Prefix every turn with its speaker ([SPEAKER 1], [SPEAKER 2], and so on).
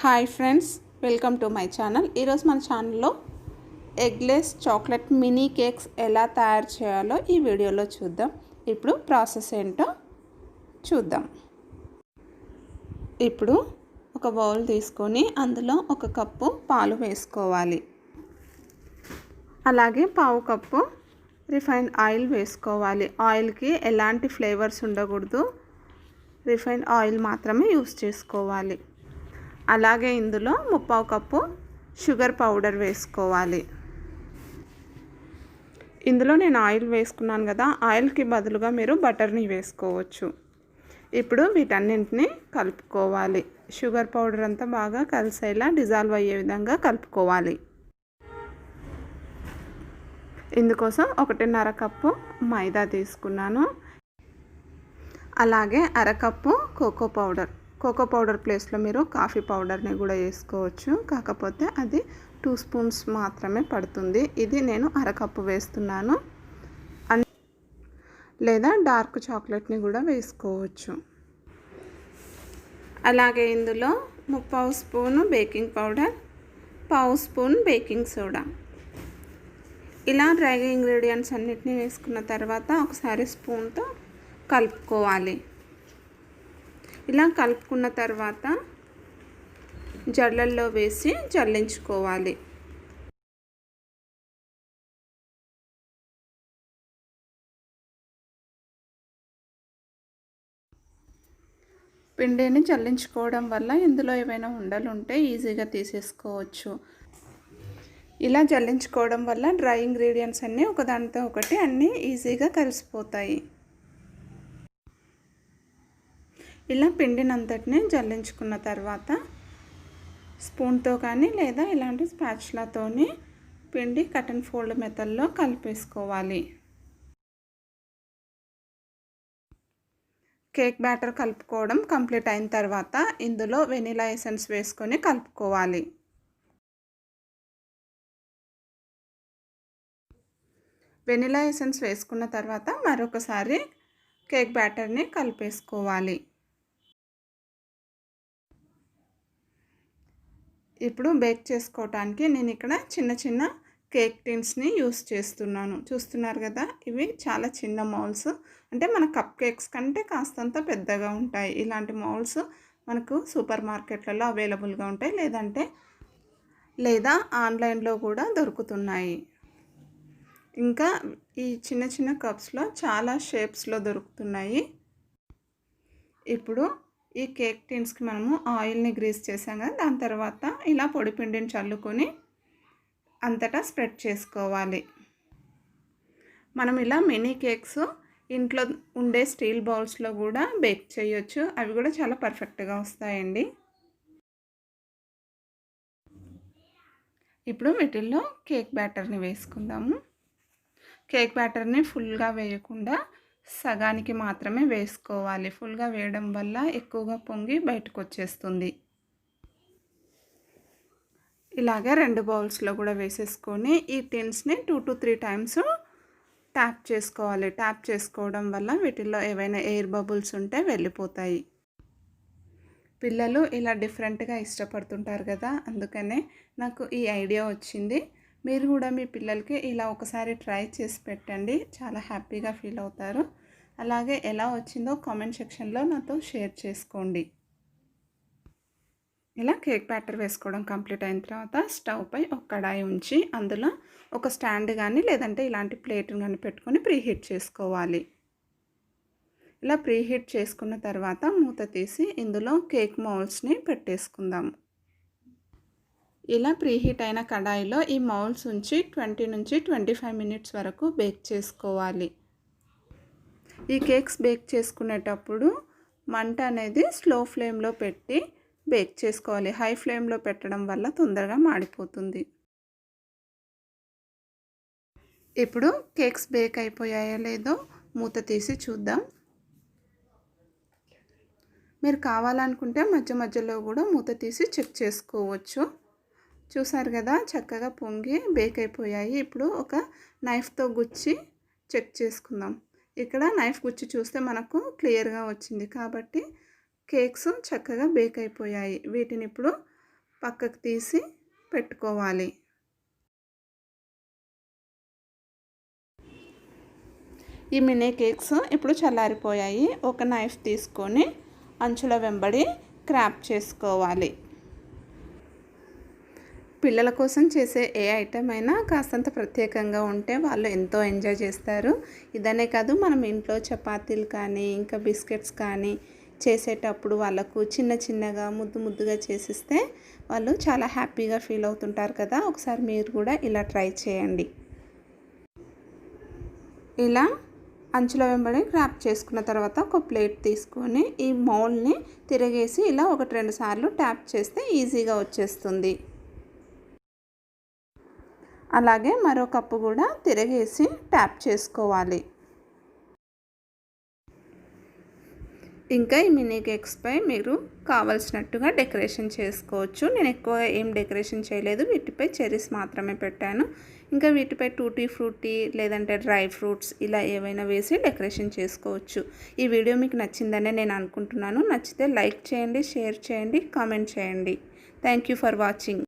[SPEAKER 1] Hi friends, welcome to my channel. ఈరోజు మన ఛానల్లో ఎగ్లెస్ చాక్లెట్ మినీ కేక్స్ ఎలా తయారు చేయాలో ఈ వీడియోలో చూద్దాం. ఇప్పుడు ప్రాసెస్ ఏంటో చూద్దాం. ఇప్పుడు ఒక బౌల్ తీసుకొని అందులో 1 కప్పు పాలు వేసుకోవాలి. అలాగే పావు కప్పు రిఫైన్డ్ ఆయిల్ వేసుకోవాలి. ఆయిల్కి ఎలాంటి ఫ్లేవర్స్ ఉండకూడదు, రిఫైన్డ్ ఆయిల్ మాత్రమే యూస్ చేసుకోవాలి. అలాగే ఇందులో 3/4 కప్పు షుగర్ పౌడర్ వేసుకోవాలి. ఇందులో నేను ఆయిల్ వేసుకున్నాను కదా, ఆయిల్కి బదులుగా మీరు బటర్ని వేసుకోవచ్చు. ఇప్పుడు వీటన్నింటినీ కలుపుకోవాలి. షుగర్ పౌడర్ అంతా బాగా కలిసేలా డిజాల్వ్ అయ్యే విధంగా కలుపుకోవాలి. ఇందుకోసం 1.5 కప్పు మైదా తీసుకున్నాను. అలాగే 1/2 కప్పు కోకో పౌడర్ ప్లేస్లో మీరు కాఫీ పౌడర్ని కూడా వేసుకోవచ్చు. కాకపోతే అది 2 స్పూన్స్ మాత్రమే పడుతుంది. ఇది నేను 1/2 కప్పు వేస్తున్నాను. లేదా డార్క్ చాక్లెట్ని కూడా వేసుకోవచ్చు. అలాగే ఇందులో 3/4 spoon baking powder, 1/2 spoon baking soda. ఇలా డ్రై ఇంగ్రీడియంట్స్ అన్నిటిని వేసుకున్న తర్వాత ఒకసారి స్పూన్తో కలుపుకోవాలి. ఇలా కలుపుకున్న తర్వాత జల్లల్లో వేసి జల్లించుకోవాలి. పిండిని జల్లించుకోవడం వల్ల ఇందులో ఏవైనా ఉండలు ఉంటే ఈజీగా తీసేసుకోవచ్చు. ఇలా జల్లించుకోవడం వల్ల డ్రై ఇంగ్రీడియంట్స్ అన్నీ ఒకదానితో ఒకటి అన్నీ ఈజీగా కలిసిపోతాయి. ఇలా పిండినంతటిని జల్లించుకున్న తర్వాత స్పూన్తో కానీ లేదా ఇలాంటి స్పాచులాతోని పిండి కట్ అండ్ ఫోల్డ్ మెథడ్లో కలిపేసుకోవాలి. కేక్ బ్యాటర్ కలుపుకోవడం కంప్లీట్ అయిన తర్వాత ఇందులో వెనిలా ఎసెన్స్ వేసుకొని కలుపుకోవాలి. వెనిలా ఎసెన్స్ వేసుకున్న తర్వాత మరొకసారి కేక్ బ్యాటర్ని కలిపేసుకోవాలి. ఇప్పుడు బేక్ చేసుకోవడానికి నేను ఇక్కడ చిన్న కేక్ టిన్స్ని యూస్ చేస్తున్నాను. చూస్తున్నారు కదా, ఇవి చాలా చిన్న మౌల్స్, అంటే మన కప్ కేక్స్ కంటే కాస్తంత పెద్దగా ఉంటాయి. ఇలాంటి మౌల్స్ మనకు సూపర్ మార్కెట్లలో అవైలబుల్గా ఉంటాయి, లేదా ఆన్లైన్లో కూడా దొరుకుతున్నాయి. ఇంకా ఈ చిన్న కప్స్లో చాలా షేప్స్లో దొరుకుతున్నాయి. ఇప్పుడు ఈ కేక్ టిన్స్కి మనము ఆయిల్ని గ్రీస్ చేసాం కదా, దాని తర్వాత ఇలా పొడి పిండిని చల్లుకొని అంతటా స్ప్రెడ్ చేసుకోవాలి. మనం ఇలా మినీ కేక్స్ ఇంట్లో ఉండే స్టీల్ బౌల్స్లో కూడా బేక్ చేయొచ్చు. అవి కూడా చాలా పర్ఫెక్ట్గా వస్తాయండి. ఇప్పుడు వీటిల్లో కేక్ బ్యాటర్ని వేసుకుందాము. కేక్ బ్యాటర్ని ఫుల్గా వేయకుండా సగానికి మాత్రమే వేసుకోవాలి. ఫుల్గా వేయడం వల్ల ఎక్కువగా పొంగి బయటకు వచ్చేస్తుంది. ఇలాగే 2 బౌల్స్లో కూడా వేసేసుకొని ఈ టిన్స్ని 2 to 3 టైమ్స్ ట్యాప్ చేసుకోవాలి. ట్యాప్ చేసుకోవడం వల్ల వీటిల్లో ఏవైనా ఎయిర్ బబుల్స్ ఉంటే వెళ్ళిపోతాయి. పిల్లలు ఇలా డిఫరెంట్గా ఇష్టపడుతుంటారు కదా, అందుకనే నాకు ఈ ఐడియా వచ్చింది. మీరు కూడా మీ పిల్లలకి ఇలా ఒకసారి ట్రై చేసి పెట్టండి, చాలా హ్యాపీగా ఫీల్ అవుతారు. అలాగే ఎలా వచ్చిందో కామెంట్ సెక్షన్లో నాతో షేర్ చేసుకోండి. ఇలా కేక్ బ్యాటర్ వేసుకోవడం కంప్లీట్ అయిన తర్వాత స్టవ్ పై ఒక కడాయి ఉంచి అందులో ఒక స్టాండ్ కానీ లేదంటే ఇలాంటి ప్లేట్ని కానీ పెట్టుకొని ప్రీహీట్ చేసుకోవాలి. ఇలా ప్రీహీట్ చేసుకున్న తర్వాత మూత తీసి ఇందులో కేక్ మౌల్స్ని పెట్టేసుకుందాము. ఇలా ప్రీహీట్ అయిన కడాయిలో ఈ మౌల్స్ ఉంచి 20 నుంచి 25 మినిట్స్ వరకు బేక్ చేసుకోవాలి. ఈ కేక్స్ బేక్ చేసుకునేటప్పుడు మంట అనేది స్లో ఫ్లేమ్లో పెట్టి బేక్ చేసుకోవాలి. హై ఫ్లేమ్లో పెట్టడం వల్ల తొందరగా మాడిపోతుంది. ఇప్పుడు కేక్స్ బేక్ అయిపోయాయో లేదో మూత తీసి చూద్దాం. మీరు కావాలనుకుంటే మధ్యలో కూడా మూత తీసి చెక్ చేసుకోవచ్చు. చూసారు కదా, చక్కగా పొంగి బేక్ అయిపోయాయి. ఇప్పుడు ఒక నైఫ్తో గుచ్చి చెక్ చేసుకుందాం. ఇక్కడ నైఫ్ గుచ్చి చూస్తే మనకు క్లియర్గా వచ్చింది కాబట్టి కేక్స్ చక్కగా బేక్ అయిపోయాయి. వీటిని ఇప్పుడు పక్కకు తీసి పెట్టుకోవాలి. ఈ మినీ కేక్స్ ఇప్పుడు చల్లారిపోయాయి. ఒక నైఫ్ తీసుకొని అంచుల వెంబడి క్రాప్ చేసుకోవాలి. పిల్లల కోసం చేసే ఏ ఐటెం అయినా కాస్తంత ప్రత్యేకంగా ఉంటే వాళ్ళు ఎంతో ఎంజాయ్ చేస్తారు. ఇదనే కాదు, మనం ఇంట్లో చపాతీలు కానీ ఇంకా బిస్కెట్స్ కానీ చేసేటప్పుడు వాళ్ళకు చిన్న చిన్నగా ముద్దుగా చేసిస్తే వాళ్ళు చాలా హ్యాపీగా ఫీల్ అవుతుంటారు కదా. ఒకసారి మీరు కూడా ఇలా ట్రై చేయండి. ఇలా అంచుల వెంబడి క్రాప్ చేసుకున్న తర్వాత ఒక ప్లేట్ తీసుకొని ఈ మౌల్డ్ని తిరగేసి ఇలా 1-2 సార్లు ట్యాప్ చేస్తే ఈజీగా వచ్చేస్తుంది. అలాగే మరో కప్పు కూడా తిరగేసి ట్యాప్ చేసుకోవాలి. ఇంకా ఈ మినీ కేక్స్పై మీరు కావలసినట్టుగా డెకరేషన్ చేసుకోవచ్చు. నేను ఎక్కువగా ఏం డెకరేషన్ చేయలేదు, వీటిపై చెర్రీస్ మాత్రమే పెట్టాను. ఇంకా వీటిపై టూటీ ఫ్రూటీ లేదంటే డ్రై ఫ్రూట్స్ ఇలా ఏవైనా వేసి డెకరేషన్ చేసుకోవచ్చు. ఈ వీడియో మీకు నచ్చిందనే నేను అనుకుంటున్నాను. నచ్చితే లైక్ చేయండి, షేర్ చేయండి, కామెంట్ చేయండి. Thank you for watching.